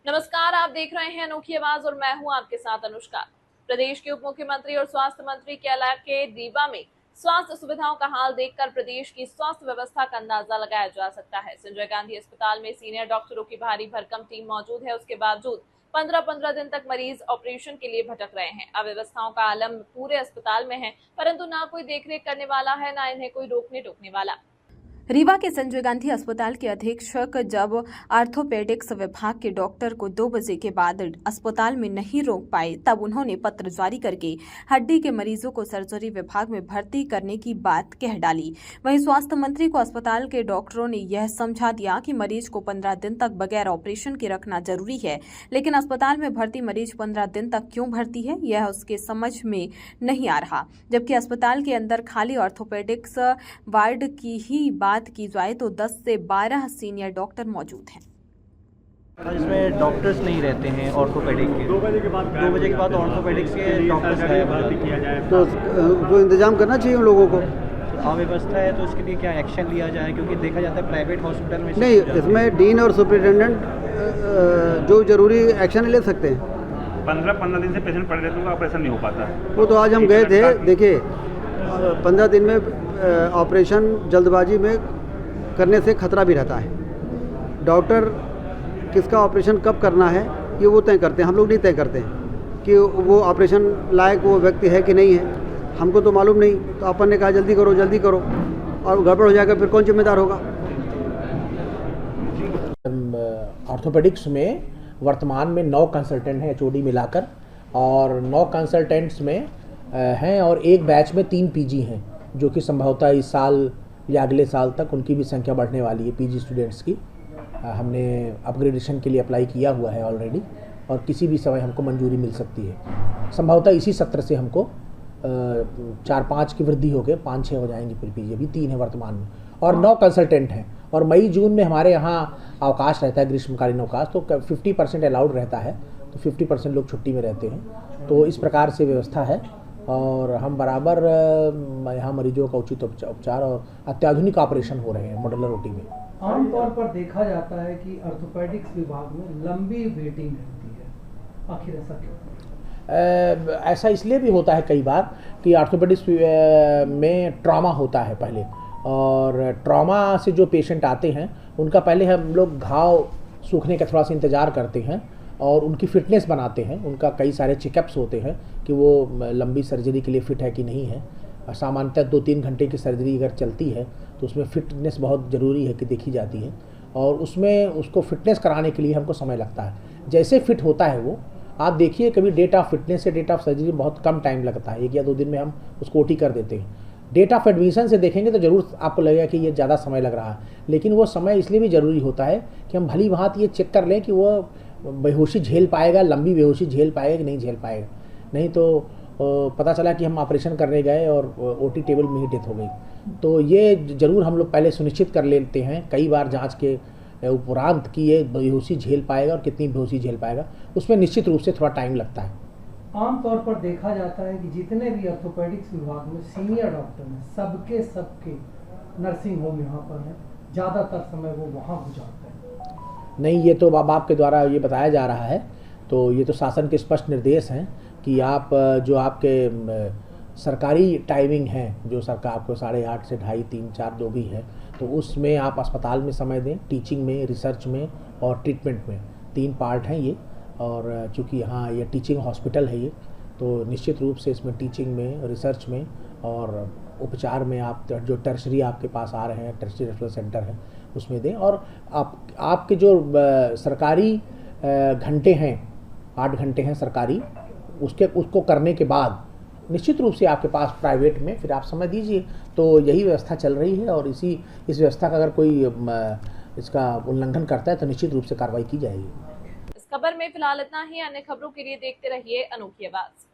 नमस्कार, आप देख रहे हैं अनोखी आवाज और मैं हूं आपके साथ अनुष्का। प्रदेश के उप मुख्यमंत्री और स्वास्थ्य मंत्री के रीवा में स्वास्थ्य सुविधाओं का हाल देखकर प्रदेश की स्वास्थ्य व्यवस्था का अंदाजा लगाया जा सकता है। संजय गांधी अस्पताल में सीनियर डॉक्टरों की भारी भरकम टीम मौजूद है। उसके बावजूद 15-15 दिन तक मरीज ऑपरेशन के लिए भटक रहे हैं। अव्यवस्थाओं का आलम पूरे अस्पताल में है, परंतु ना कोई देखरेख करने वाला है, ना इन्हें कोई रोकने टोकने वाला। रीवा के संजय गांधी अस्पताल के अधीक्षक जब आर्थोपेडिक्स विभाग के डॉक्टर को 2 बजे के बाद अस्पताल में नहीं रोक पाए, तब उन्होंने पत्र जारी करके हड्डी के मरीजों को सर्जरी विभाग में भर्ती करने की बात कह डाली। वहीं स्वास्थ्य मंत्री को अस्पताल के डॉक्टरों ने यह समझा दिया कि मरीज को 15 दिन तक बगैर ऑपरेशन के रखना जरूरी है, लेकिन अस्पताल में भर्ती मरीज 15 दिन तक क्यों भर्ती है, यह उसके समझ में नहीं आ रहा। जबकि अस्पताल के अंदर खाली ऑर्थोपेडिक्स वार्ड की ही बात की जाए तो 10 से 12 सीनियर डॉक्टर मौजूद हैं। इसमें डॉक्टर्स नहीं रहते हैं ऑर्थोपेडिक के। 2 बजे के बाद ऑर्थोपेडिक्स के डॉक्टर्स किया जाए तो वो इंतजाम करना चाहिए उन लोगों को। अव्यवस्था है तो इसके लिए क्या एक्शन लिया जाए, क्योंकि देखा जाता है प्राइवेट हॉस्पिटल में नहीं, इसमें डीन और सुपरिटेंडेंट जो जरूरी एक्शन ले सकते हैं। 15 दिन से पेशेंट पड़े रहते हैं, ऑपरेशन नहीं हो पाता है। वो तो आज हम गए थे, देखिए 15 दिन में ऑपरेशन जल्दबाजी में करने से खतरा भी रहता है। डॉक्टर किसका ऑपरेशन कब करना है ये वो तय करते हैं, हम लोग नहीं तय करते हैं कि वो ऑपरेशन लायक वो व्यक्ति है कि नहीं है। हमको तो मालूम नहीं, तो अपन ने कहा जल्दी करो और गड़बड़ हो जाएगा, फिर कौन जिम्मेदार होगा। ऑर्थोपेडिक्स में वर्तमान में 9 कंसल्टेंट हैं एचओडी मिलाकर, और 9 कंसल्टेंट्स में हैं और एक बैच में 3 पीजी हैं, जो कि संभवतः इस साल या अगले साल तक उनकी भी संख्या बढ़ने वाली है पीजी स्टूडेंट्स की। हमने अपग्रेडेशन के लिए अप्लाई किया हुआ है ऑलरेडी, और किसी भी समय हमको मंजूरी मिल सकती है। संभवतः इसी सत्र से हमको 4-5 की वृद्धि हो गए, 5-6 हो जाएंगी फिर पीजी। अभी 3 है वर्तमान में और 9 कंसल्टेंट हैं। और मई जून में हमारे यहाँ अवकाश रहता है, ग्रीष्मकालीन अवकाश, तो 50% अलाउड रहता है, तो 50% लोग छुट्टी में रहते हैं। तो इस प्रकार से व्यवस्था है, और हम बराबर यहाँ मरीजों का उचित उपचार और अत्याधुनिक ऑपरेशन हो रहे हैं मॉड्यूलर ओटी में। आमतौर पर देखा जाता है कि ऑर्थोपेडिक्स विभाग में लंबी वेटिंग रहती है, आखिर ऐसा क्यों? ऐसा इसलिए भी होता है कई बार कि ऑर्थोपेडिक्स में ट्रॉमा होता है पहले, और ट्रॉमा से जो पेशेंट आते हैं उनका पहले हम लोग घाव सूखने का थोड़ा सा इंतज़ार करते हैं और उनकी फ़िटनेस बनाते हैं। उनका कई सारे चेकअप्स होते हैं कि वो लंबी सर्जरी के लिए फ़िट है कि नहीं है। सामान्यतः 2-3 घंटे की सर्जरी अगर चलती है तो उसमें फ़िटनेस बहुत ज़रूरी है कि देखी जाती है, और उसमें उसको फ़िटनेस कराने के लिए हमको समय लगता है। जैसे फ़िट होता है वो, आप देखिए कभी डेट ऑफ फिटनेस से डेट ऑफ सर्जरी बहुत कम टाइम लगता है, 1 या 2 दिन में हम उसको ओटी कर देते हैं। डेट ऑफ एडमिशन से देखेंगे तो ज़रूर आपको लगेगा कि ये ज़्यादा समय लग रहा है, लेकिन वो समय इसलिए भी ज़रूरी होता है कि हम भली भांति ये चेक कर लें कि वो बेहोशी झेल पाएगा, लंबी बेहोशी झेल पाएगा कि नहीं झेल पाएगा। नहीं तो पता चला कि हम ऑपरेशन करने गए और ओटी टेबल में ही डेथ हो गई। तो ये ज़रूर हम लोग पहले सुनिश्चित कर लेते हैं कई बार जांच के उपरांत कि ये बेहोशी झेल पाएगा और कितनी बेहोशी झेल पाएगा। उसमें निश्चित रूप से थोड़ा टाइम लगता है। आमतौर पर देखा जाता है कि जितने भी ऑर्थोपेडिक्स विभाग में सीनियर डॉक्टर हैं, सबके नर्सिंग होम यहाँ पर हैं, ज़्यादातर समय वो वहाँ गुजारते हैं। नहीं, ये तो आपके द्वारा ये बताया जा रहा है, तो ये तो शासन के स्पष्ट निर्देश हैं कि आप जो आपके सरकारी टाइमिंग है, जो सरकार आपको 8:30 से 2:30, 3, 4 जो भी है, तो उसमें आप अस्पताल में समय दें, टीचिंग में, रिसर्च में और ट्रीटमेंट में। 3 पार्ट हैं ये, और चूँकि यहाँ ये टीचिंग हॉस्पिटल है ये, तो निश्चित रूप से इसमें टीचिंग में, रिसर्च में और उपचार में आप जो टर्शरी आपके पास आ रहे हैं, टर्शरी रेफरल सेंटर है, उसमें दें। और आपके जो सरकारी घंटे हैं, 8 घंटे हैं सरकारी, उसको करने के बाद निश्चित रूप से आपके पास प्राइवेट में फिर आप समय दीजिए। तो यही व्यवस्था चल रही है, और इस व्यवस्था का अगर कोई इसका उल्लंघन करता है तो निश्चित रूप से कार्रवाई की जाएगी। इस खबर में फिलहाल इतना ही। अन्य खबरों के लिए देखते रहिए अनोखी आवाज।